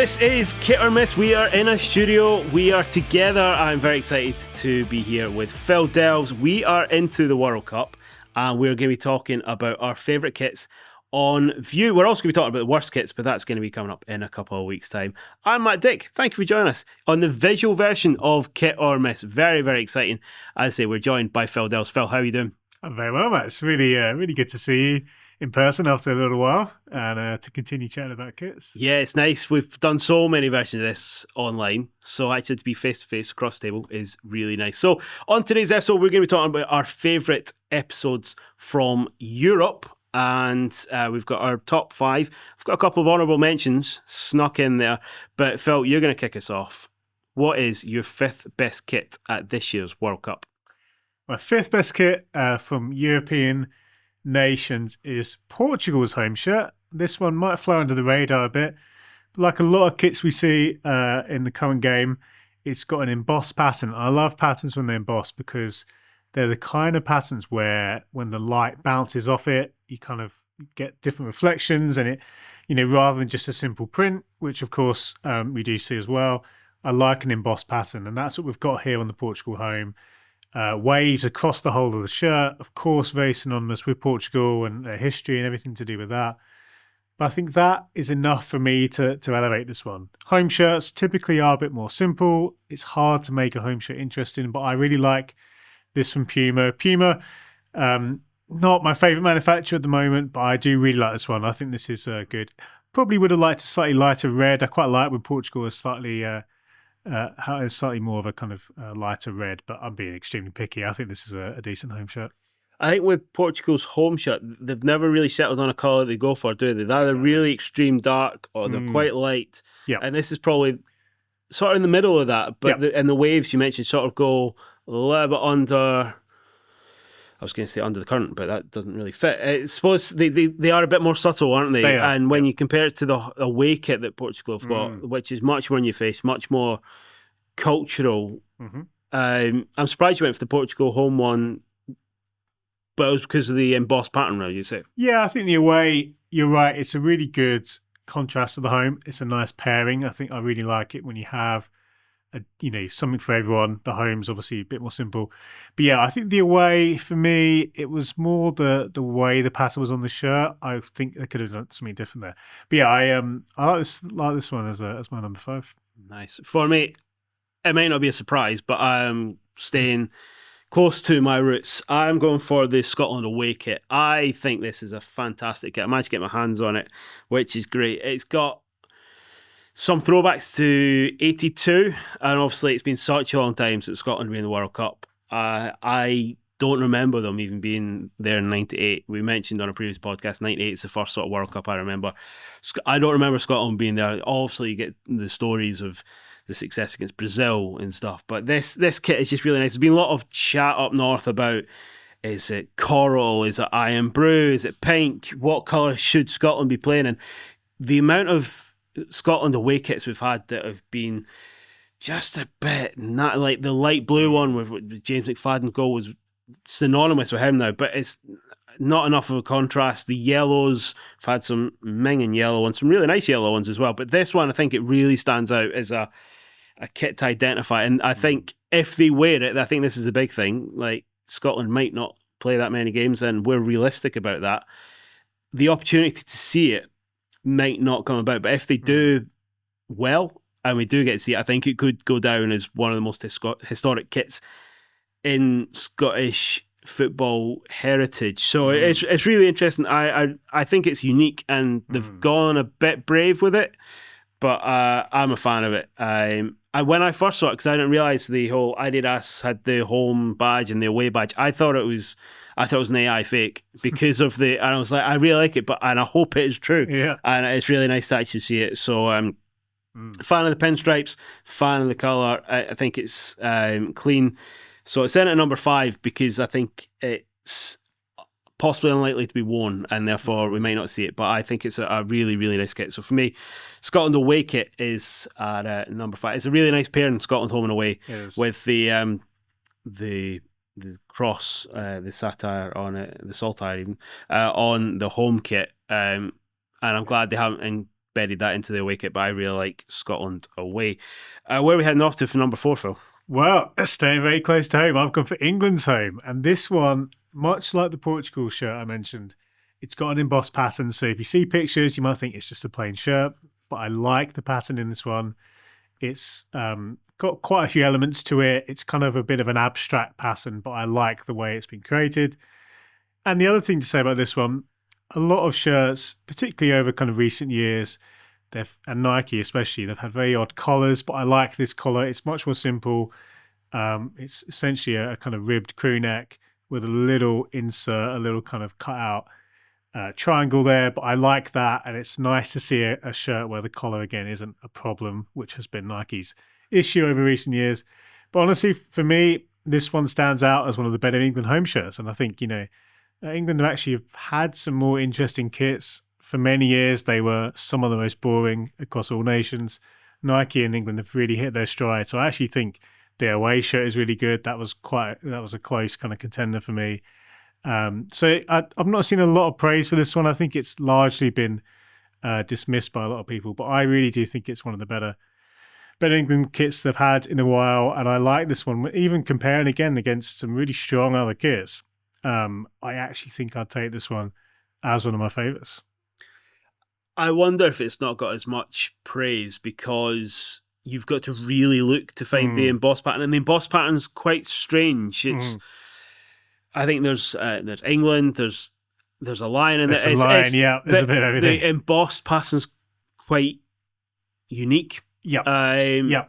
This is Kit or Miss. We are in a studio. We are together. I'm very excited to be here with Phil Delves. We are into the World Cup and we're going to be talking about our favourite kits on view. We're also going to be talking about the worst kits, but that's going to be coming up in a couple of weeks' time. I'm Matt Dick. Thank you for joining us on the visual version of Kit or Miss. Very, very exciting. As I say, we're joined by Phil Delves. Phil, how are you doing? I'm very well, Matt. It's really good to see you in person after a little while and to continue chatting about kits. Yeah, it's nice. We've done so many versions of this online, so actually to be face-to-face across the table is really nice. So on today's episode, we're going to be talking about our favourite episodes from Europe, and we've got our top 5. I've got a couple of honourable mentions snuck in there, but Phil, you're going to kick us off. What is your 5th best kit at this year's World Cup? My 5th best kit from European nations is Portugal's home shirt. This one might fly under the radar a bit. But like a lot of kits we see in the current game, it's got an embossed pattern. I love patterns when they're embossed because they're the kind of patterns where when the light bounces off it, you kind of get different reflections and it, rather than just a simple print, which of course we do see as well. I like an embossed pattern, and that's what we've got here on the Portugal home. Waves across the whole of the shirt, of course, very synonymous with Portugal and their history and everything to do with that. But I think that is enough for me to elevate this one. Home shirts typically are a bit more simple. It's hard to make a home shirt interesting, but I really like this from Puma. Puma, not my favourite manufacturer at the moment, but I do really like this one. I think this is good. Probably would have liked a slightly lighter red. I quite like when Portugal is slightly more of a kind of lighter red, but I'm being extremely picky. I think this is a decent home shirt. I think with Portugal's home shirt, they've never really settled on a colour they go for, do they? They're either really extreme dark or they're quite light. Yeah. And this is probably sort of in the middle of that. But and the waves you mentioned sort of go a little bit under. I was going to say under the current, but that doesn't really fit. I suppose they are a bit more subtle, aren't they? And when you compare it to the away kit that Portugal have got, which is much more in your face, much more cultural. I'm surprised you went for the Portugal home one, but it was because of the embossed pattern, really, you say? Yeah, I think the away, you're right. It's a really good contrast to the home. It's a nice pairing. I think I really like it when you have something for everyone. The home's obviously a bit more simple. But yeah, I think the away, for me, it was more the way the pattern was on the shirt. I think they could have done something different there. But yeah, I like this one as my number 5. Nice. For me, it may not be a surprise, but I'm staying close to my roots. I'm going for the Scotland away kit. I think this is a fantastic kit. I managed to get my hands on it, which is great. It's got some throwbacks to 82, and obviously it's been such a long time since Scotland were in the World Cup. I don't remember them even being there in 98. We mentioned on a previous podcast, 98 is the first sort of World Cup I remember. I don't remember Scotland being there. Obviously you get the stories of the success against Brazil and stuff, but this kit is just really nice. There's been a lot of chat up north about, is it coral, is it iron brew, is it pink, what colour should Scotland be playing in? The amount of Scotland away kits we've had that have been just a bit not like the light blue one with James McFadden's goal was synonymous with him now, but it's not enough of a contrast. The yellows, I've had some minging yellow ones, some really nice yellow ones as well, but this one I think it really stands out as a kit to identify, and I think if they wear it, I think this is a big thing. Like, Scotland might not play that many games, and we're realistic about that. The opportunity to see it might not come about, but if they do well and we do get to see it, I think it could go down as one of the most historic kits in Scottish football heritage. So it's really interesting. I think it's unique, and they've gone a bit brave with it, but I'm a fan of it. When I first saw it, because I didn't realise the whole Adidas had the home badge and the away badge, I thought it was an AI fake because of and I was like, I really like it, and I hope it is true. Yeah. And it's really nice to actually see it. So fan of the pinstripes, fan of the colour. I think it's clean. So it's in at number 5 because I think it's possibly unlikely to be worn, and therefore we might not see it. But I think it's a really, really nice kit. So for me, Scotland away kit is at number 5. It's a really nice pair in Scotland home and away with the cross, the satire on it, the saltire even on the home kit. And I'm glad they haven't buried that into the away kit, but I really like Scotland away. Where are we heading off to for number 4, Phil? Well, staying very close to home, I've gone for England's home. And this one, much like the Portugal shirt I mentioned, it's got an embossed pattern. So if you see pictures, you might think it's just a plain shirt, but I like the pattern in this one. It's got quite a few elements to it. It's kind of a bit of an abstract pattern, but I like the way it's been created. And the other thing to say about this one, a lot of shirts, particularly over kind of recent years, and Nike especially, they've had very odd collars, but I like this collar. It's much more simple. It's essentially a kind of ribbed crew neck with a little insert, a little kind of cut out triangle there, but I like that, and it's nice to see a shirt where the collar again isn't a problem, which has been Nike's issue over recent years. But honestly, for me, this one stands out as one of the better England home shirts, and I think England have actually had some more interesting kits. For many years, they were some of the most boring across all nations. Nike and England have really hit their stride, so I actually think the away shirt is really good. That was a close kind of contender for me. So I've not seen a lot of praise for this one. I think it's largely been dismissed by a lot of people, but I really do think it's one of the better England kits they've had in a while, and I like this one. Even comparing again against some really strong other kits, I actually think I'd take this one as one of my favourites. I wonder if it's not got as much praise because you've got to really look to find the embossed pattern, and the embossed pattern's quite strange. It's I think there's England, there's a lion in there. There's a bit of everything. The embossed pattern's quite unique. Yeah.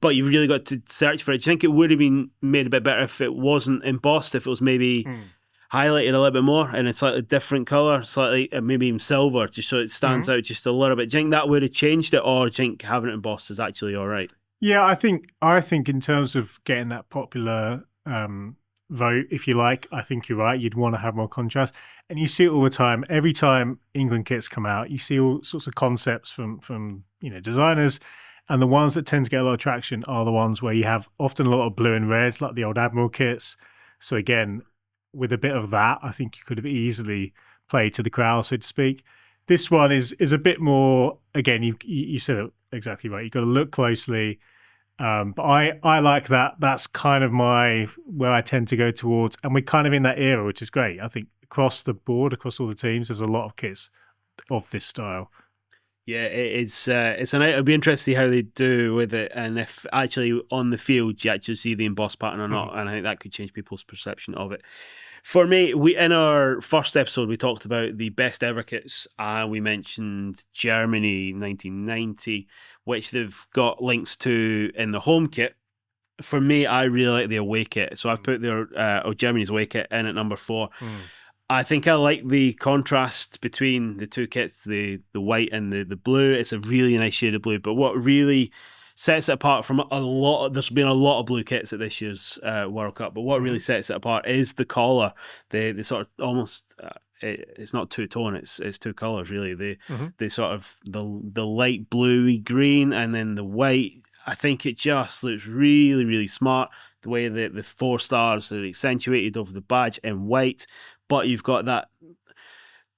But you've really got to search for it. Do you think it would have been made a bit better if it wasn't embossed, if it was maybe highlighted a little bit more in a slightly different colour, slightly maybe even silver, just so it stands out just a little bit? Do you think that would have changed it, or do you think having it embossed is actually all right? Yeah, I think in terms of getting that popular vote, if you like, I think you're right. You'd want to have more contrast, and you see it all the time. Every time England kits come out, you see all sorts of concepts from designers, and the ones that tend to get a lot of traction are the ones where you have often a lot of blue and red, like the old Admiral kits. So again, with a bit of that, I think you could have easily played to the crowd, so to speak. This one is a bit more. Again, you said it exactly right. You've got to look closely. But I like that. That's kind of where I tend to go towards, and we're kind of in that era, which is great. I think across the board, across all the teams, there's a lot of kits of this style. Yeah, it's it'll be interesting to see how they do with it, and if actually on the field you actually see the embossed pattern or not, and I think that could change people's perception of it. For me, in our first episode we talked about the best ever kits, and we mentioned Germany 1990, which they've got links to in the home kit. For me, I really like the away kit, so I've put Germany's away kit in at number 4. I think I like the contrast between the two kits, the white and the blue. It's a really nice shade of blue. But what really sets it apart from there's been a lot of blue kits at this year's World Cup, but what really sets it apart is the collar. The sort of almost, it's not two-tone, it's two colours really. The sort of the light bluey green and then the white. I think it just looks really, really smart. The way that the 4 stars are accentuated over the badge in white. But you've got that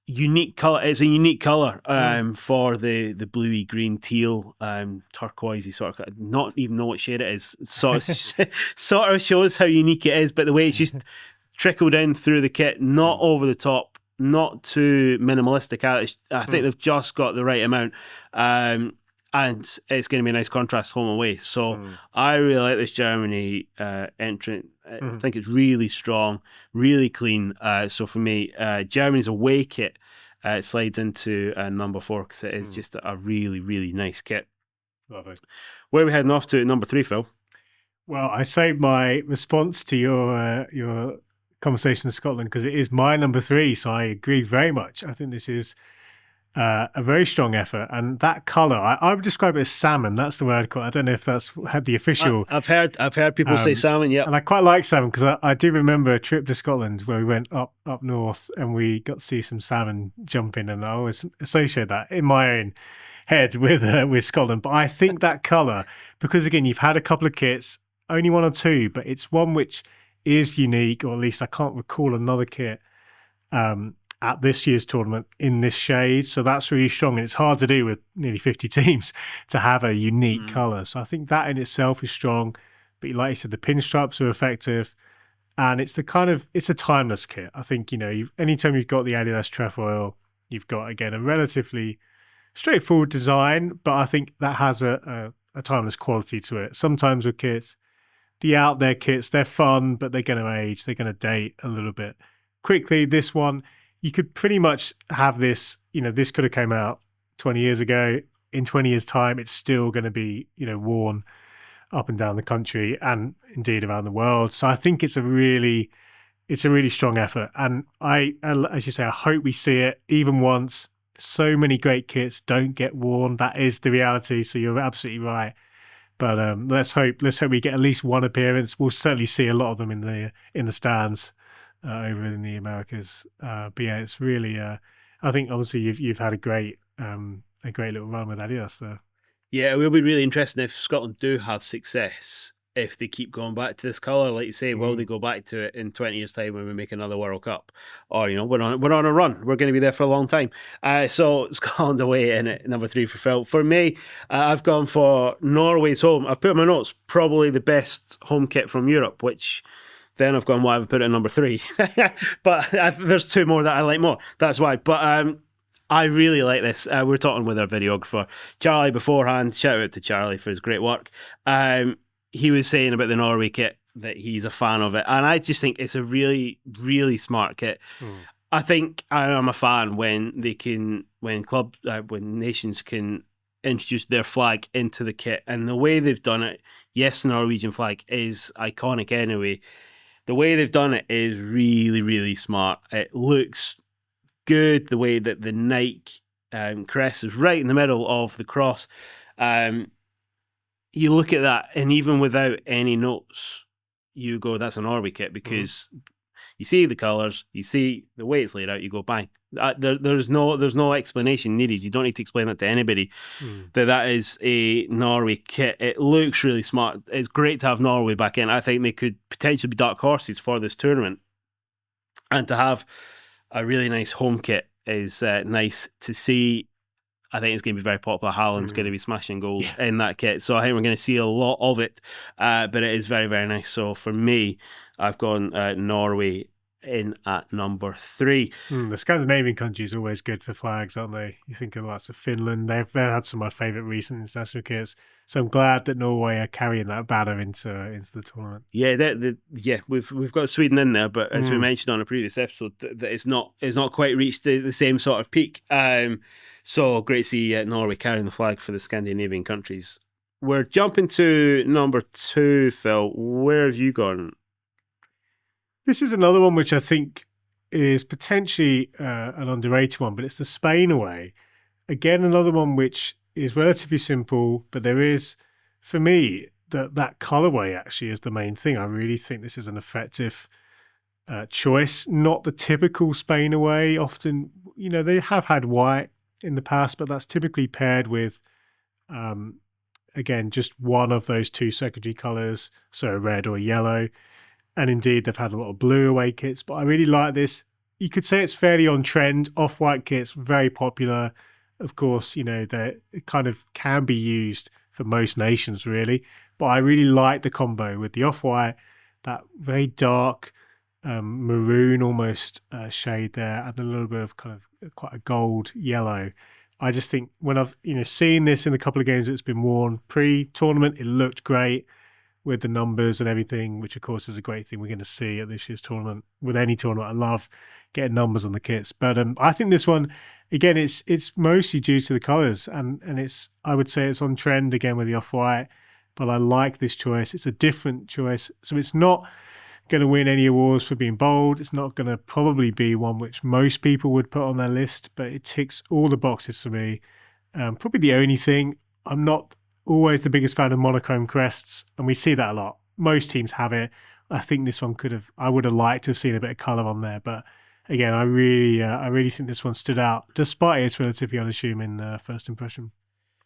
unique colour. It's a unique colour for the bluey green teal turquoisey sort of. Not even know what shade it is. Sort of shows how unique it is. But the way it's just trickled in through the kit, not over the top, not too minimalistic. I think they've just got the right amount. And it's going to be a nice contrast home away. So I really like this Germany entrant. I think it's really strong, really clean. So for me, Germany's away kit slides into number 4 because it is just a really, really nice kit. Lovely. Where are we heading off to number 3, Phil? Well, I saved my response to your conversation of Scotland because it is my number 3. So I agree very much. I think this is a very strong effort, and that colour, I would describe it as salmon. That's the word I'd call it. I don't know if that's had the official. I've heard people say salmon. Yeah, and I quite like salmon because I do remember a trip to Scotland where we went up north and we got to see some salmon jumping, and I always associate that in my own head with Scotland. But I think that colour, because again you've had a couple of kits, only 1 or 2, but it's one which is unique, or at least I can't recall another kit at this year's tournament in this shade. So that's really strong. And it's hard to do with nearly 50 teams to have a unique colour. So I think that in itself is strong. But like you said, the pinstripes are effective. And it's it's a timeless kit. I think, anytime you've got the Adidas Trefoil, you've got, again, a relatively straightforward design, but I think that has a timeless quality to it. Sometimes with kits, the out there kits, they're fun, but they're going to age, they're going to date a little bit quickly. This one, you could pretty much have this, this could have came out 20 years ago. In 20 years' time, it's still going to be, worn up and down the country and indeed around the world. So I think it's a really strong effort. And as you say, I hope we see it even once. So many great kits don't get worn. That is the reality. So you're absolutely right. But let's hope we get at least one appearance. We'll certainly see a lot of them in the stands over in the Americas. But yeah, it's really. I think obviously you've had a great little run with Adidas there. Yeah, it will be really interesting if Scotland do have success, if they keep going back to this colour. Like you say, will they go back to it in 20 years' time when we make another World Cup? Or, we're on a run. We're going to be there for a long time. So Scotland away in it, number 3 for Phil. For me, I've gone for Norway's home. I've put in my notes, probably the best home kit from Europe, which then I've gone, why have I put it at number 3? But there's 2 more that I like more. That's why. But I really like this. We're talking with our videographer, Charlie, beforehand. Shout out to Charlie for his great work. He was saying about the Norway kit that he's a fan of it. And I just think it's a really, really smart kit. I think I'm a fan when when nations can introduce their flag into the kit. And the way they've done it, yes, the Norwegian flag is iconic anyway. The way they've done it is really, really smart. It looks good, the way that the Nike crest is right in the middle of the cross. You look at that, and even without any notes, you go, that's a Norway kit, because you see the colours, you see the way it's laid out, you go, bang. There's no explanation needed. You don't need to explain that to anybody, that is a Norway kit. It looks really smart. It's great to have Norway back in. I think they could potentially be dark horses for this tournament. And to have a really nice home kit is nice to see. I think it's going to be very popular. Haaland's going to be smashing goals in that kit. So I think we're going to see a lot of it. But it is very, very nice. So for me, I've gone Norway in at number 3. The Scandinavian countries are always good for flags, aren't they? You think of lots of Finland. They've had some of my favourite recent international kits. So I'm glad that Norway are carrying that banner into the tournament. Yeah, we've got Sweden in there, but as we mentioned on a previous episode, that it's not quite reached the same sort of peak. So great to see Norway carrying the flag for the Scandinavian countries. We're jumping to number 2, Phil. Where have you gone? This is another one which I think is potentially an underrated one, but it's the Spain away. Again, another one which is relatively simple, but there is, for me, that colourway actually is the main thing. I really think this is an effective choice. Not the typical Spain away. Often, they have had white in the past, but that's typically paired with, again, just one of those 2 secondary colours, so red or yellow. And indeed, they've had a lot of blue away kits, but I really like this. You could say it's fairly on trend. Off-white kits, very popular. Of course, they kind of can be used for most nations, really. But I really like the combo with the off-white, that very dark maroon almost shade there, and a little bit of kind of quite a gold yellow. I just think when I've seen this in a couple of games that's been worn pre-tournament, it looked great with the numbers and everything, which of course is a great thing we're going to see at this year's tournament. With any tournament, I love getting numbers on the kits. But I think this one, again, it's mostly due to the colours, and I would say it's on trend again with the off-white, but I like this choice. It's a different choice. So it's not going to win any awards for being bold. It's not going to probably be one which most people would put on their list, but it ticks all the boxes for me. Probably the only thing, I'm not always the biggest fan of monochrome crests, and we see that a lot. Most teams have it. I think this one I would have liked to have seen a bit of colour on there, but again, I really think this one stood out, despite its relatively unassuming first impression.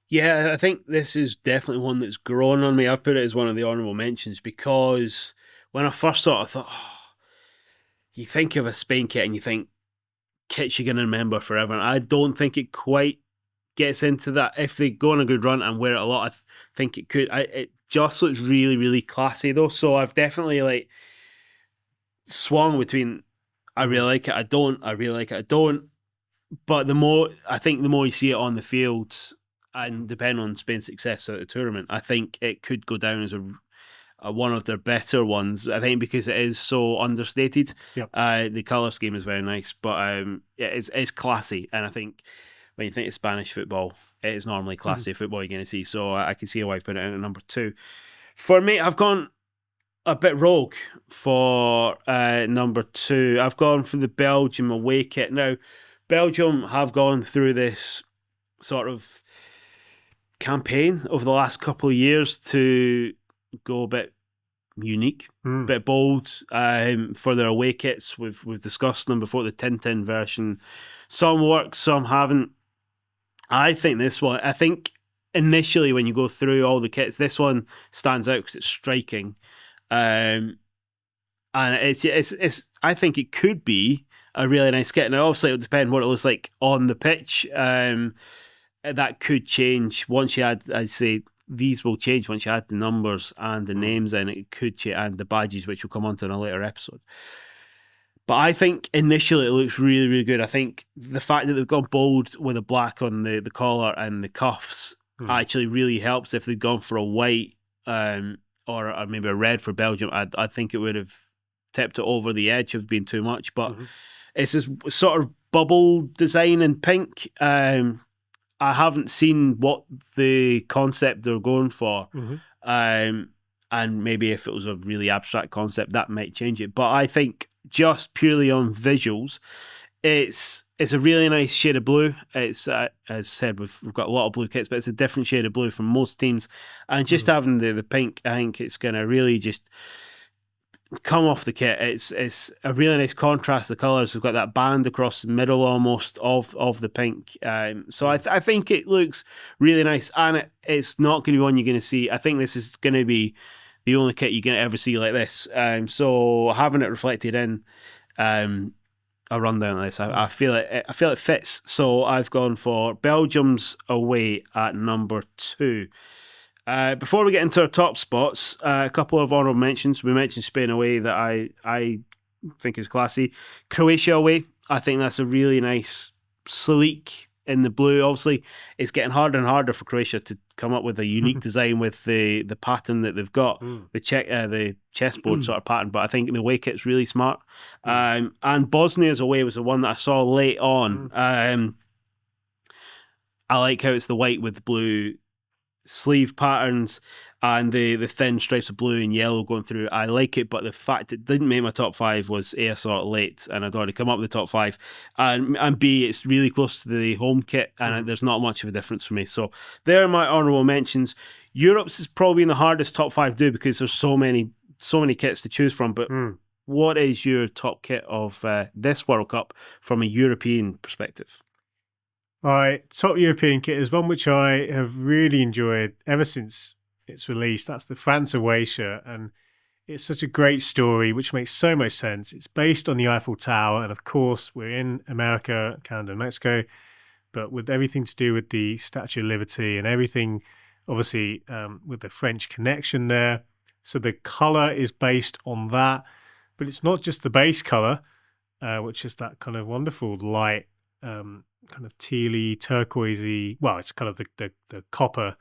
Yeah, I think this is definitely one that's grown on me. I've put it as one of the honourable mentions because when I first saw it, I thought, you think of a Spain kit and you think kits you're going to remember forever. And I don't think it quite gets into that. If they go on a good run and wear it a lot, I think it could. It just looks really, really classy though. So I've definitely like swung between I really like it, I don't, I really like it, I don't. But the more you see it on the field, and depending on Spain's success at the tournament, I think it could go down as a one of their better ones. I think because it is so understated. Yep. The color scheme is very nice, but it's classy, and I think when you think of Spanish football, it is normally classy football you're going to see. So I can see why I put it in at number 2. For me, I've gone a bit rogue for number 2. I've gone for the Belgium away kit. Now, Belgium have gone through this sort of campaign over the last couple of years to go a bit unique, a bit bold for their away kits. We've discussed them before, the Tintin version. Some work, some haven't. I think initially when you go through all the kits, this one stands out because it's striking. And it's I think it could be a really nice kit. Now, obviously, it would depend what it looks like on the pitch. That could change once you add, I'd say, these will change once you add the numbers and the names in. It could change, and the badges, which we'll come on to in a later episode. But I think initially it looks really, really good. I think the fact that they've gone bold with a black on the collar and the cuffs actually really helps. If they'd gone for a white or maybe a red for Belgium, I think it would have tipped it over the edge of being too much. But it's this sort of bubble design in pink. I haven't seen what the concept they're going for. And maybe if it was a really abstract concept, that might change it. But I think just purely on visuals, it's a really nice shade of blue. It's as I said, we've got a lot of blue kits, but it's a different shade of blue from most teams. And just having the pink, I think it's going to really just come off the kit. It's a really nice contrast. The colours, we've got that band across the middle almost of the pink. So I think it looks really nice, and it's not going to be one you're going to see. I think this is going to be the only kit you're going to ever see like this. So having it reflected in a rundown of this, I feel it fits. So I've gone for Belgium's away at number 2. Before we get into our top spots, a couple of honourable mentions. We mentioned Spain away that I think is classy. Croatia away, I think that's a really nice, sleek in the blue. Obviously, it's getting harder and harder for Croatia to come up with a unique design with the pattern that they've got, the chessboard sort of pattern. But I think the away kit's really smart. And Bosnia's away was the one that I saw late on. I like how it's the white with the blue sleeve patterns and the thin stripes of blue and yellow going through. I like it, but the fact it didn't make my top 5 was A, sort of late, and I'd already come up with the top 5, and B, it's really close to the home kit, and there's not much of a difference for me. So there are my honourable mentions. Europe's is probably the hardest top 5 to do because there's so many kits to choose from. But what is your top kit of this World Cup from a European perspective? My top European kit is one which I have really enjoyed ever since its release. That's the France away shirt, and it's such a great story, which makes so much sense. It's based on the Eiffel Tower, and of course, we're in America, Canada, and Mexico, but with everything to do with the Statue of Liberty and everything, obviously, with the French connection there. So the color is based on that, but it's not just the base color, which is that kind of wonderful light, kind of tealy, turquoisey. Well, it's kind of the copper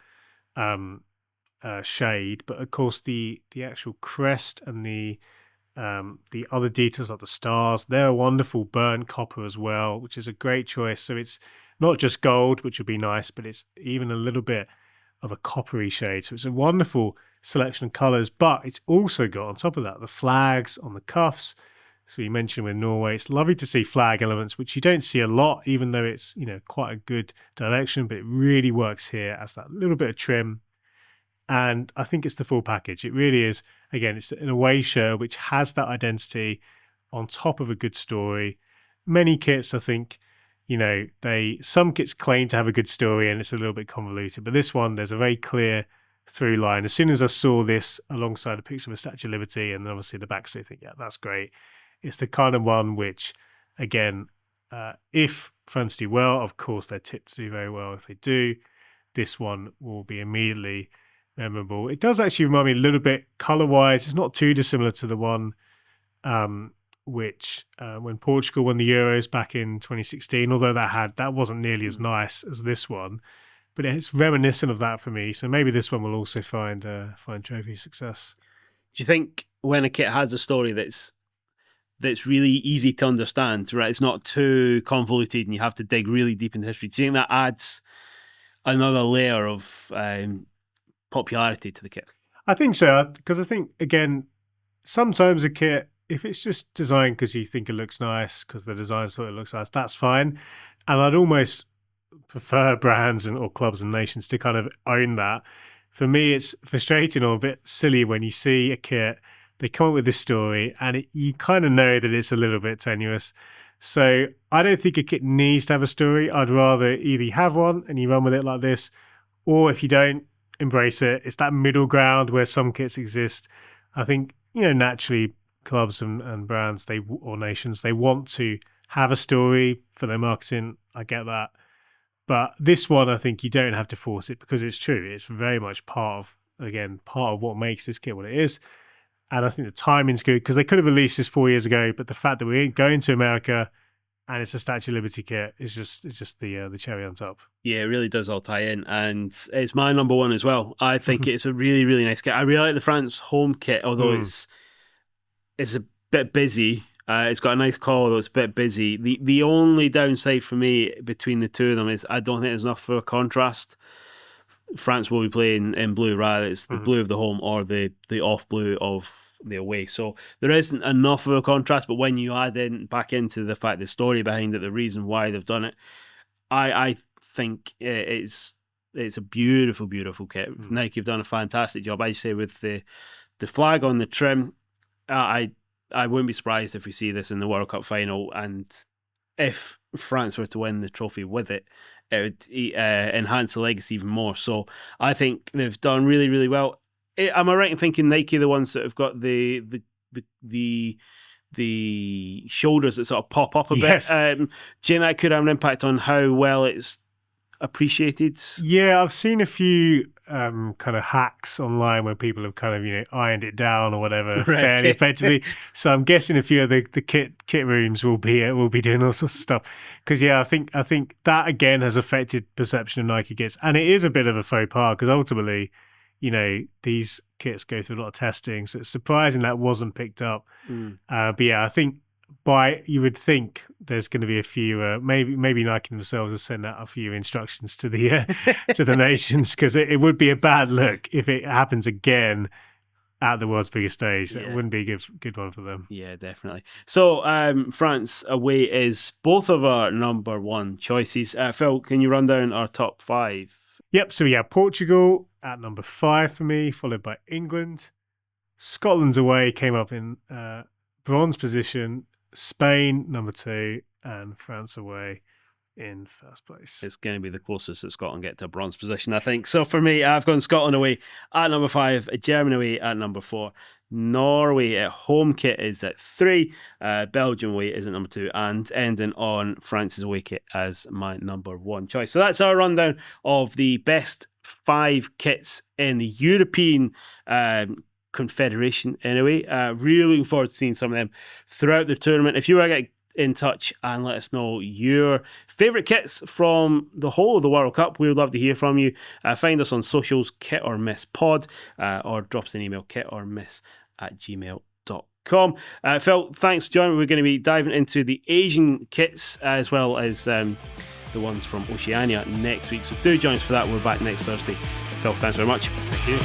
shade, but of course the actual crest and the other details like the stars, they're wonderful burnt copper as well, which is a great choice. So it's not just gold, which would be nice, but it's even a little bit of a coppery shade. So it's a wonderful selection of colors, but it's also got on top of that the flags on the cuffs. So you mentioned with Norway, it's lovely to see flag elements, which you don't see a lot, even though it's, quite a good direction, but it really works here as that little bit of trim. And I think it's the full package. It really is. Again, it's an away shirt, which has that identity on top of a good story. Many kits, I think, some kits claim to have a good story and it's a little bit convoluted, but this one, there's a very clear through line. As soon as I saw this alongside a picture of a Statue of Liberty and then obviously the backstory, I think, yeah, that's great. It's the kind of one which, again, If France do well, of course, they're tipped to do very well. If they do, this one will be immediately memorable. It does actually remind me a little bit colour-wise. It's not too dissimilar to the one which when Portugal won the Euros back in 2016, although that wasn't nearly as nice as this one, but it's reminiscent of that for me. So maybe this one will also find trophy success. Do you think when a kit has a story that's really easy to understand, right? It's not too convoluted and you have to dig really deep into history. Do you think that adds another layer of popularity to the kit? I think so, because I think, again, sometimes a kit, if it's just designed because you think it looks nice, because the designer thought it looks nice, that's fine. And I'd almost prefer brands or clubs and nations to kind of own that. For me, it's frustrating or a bit silly when you see a kit, they come up with this story, and you kind of know that it's a little bit tenuous. So I don't think a kit needs to have a story. I'd rather either you have one and you run with it like this, or if you don't, embrace it. It's that middle ground where some kits exist. I think, naturally, clubs and brands or nations, they want to have a story for their marketing. I get that. But this one, I think you don't have to force it, because it's true. It's very much part of what makes this kit what it is. And I think the timing's good, because they could have released this 4 years ago, but the fact that we're going to America and it's a Statue of Liberty kit is just the cherry on top. Yeah, it really does all tie in, and it's my number one as well. I think it's a really, really nice kit. I really like the France home kit, although it's a bit busy. It's got a nice colour, though it's a bit busy. The only downside for me between the two of them is I don't think there's enough for a contrast. France will be playing in blue, rather it's the blue of the home or the off blue of the away. So there isn't enough of a contrast, but when you add back into the fact, the story behind it, the reason why they've done it, I think it's a beautiful, beautiful kit. Nike have done a fantastic job, I'd say, with the flag on the trim. I wouldn't be surprised if we see this in the World Cup final, and if France were to win the trophy with it, it would enhance the legacy even more. So I think they've done really, really well. Am I right in thinking Nike are the ones that have got the shoulders that sort of pop up a bit? Do you think that could have an impact on how well it's appreciated? Yeah, I've seen a few kind of hacks online where people have kind of ironed it down or whatever fairly effectively. So I'm guessing a few of the kit rooms will be doing all sorts of stuff, because I think that again has affected perception of Nike kits, and it is a bit of a faux pas, because ultimately these kits go through a lot of testing, so it's surprising that wasn't picked up. But I think you would think there's going to be a few, maybe Nike themselves will send out a few instructions to the to the nations, because it would be a bad look if it happens again at the world's biggest stage. It wouldn't be a good one for them. Yeah, definitely. So France away is both of our number one choices. Phil, can you run down our top five? Yep, so we have Portugal at number 5 for me, followed by England. Scotland's away came up in bronze position. Spain, number 2, and France away in first place. It's going to be the closest that Scotland get to a bronze position, I think. So for me, I've gone Scotland away at number 5, Germany away at number 4, Norway at home kit is at 3, Belgium away is at number 2, and ending on France's away kit as my number 1 choice. So that's our rundown of the best 5 kits in the European Confederation anyway. Really looking forward to seeing some of them throughout the tournament. If you want to get in touch and let us know your favourite kits from the whole of the World Cup, we would love to hear from you. Find us on socials, Kit or Miss Pod, or drop us an email, kitormiss@gmail.com. Phil, thanks for joining me. We're going to be diving into the Asian kits as well as the ones from Oceania next week, so do join us for that. We're back next Thursday. Phil, thanks very much. Thank you.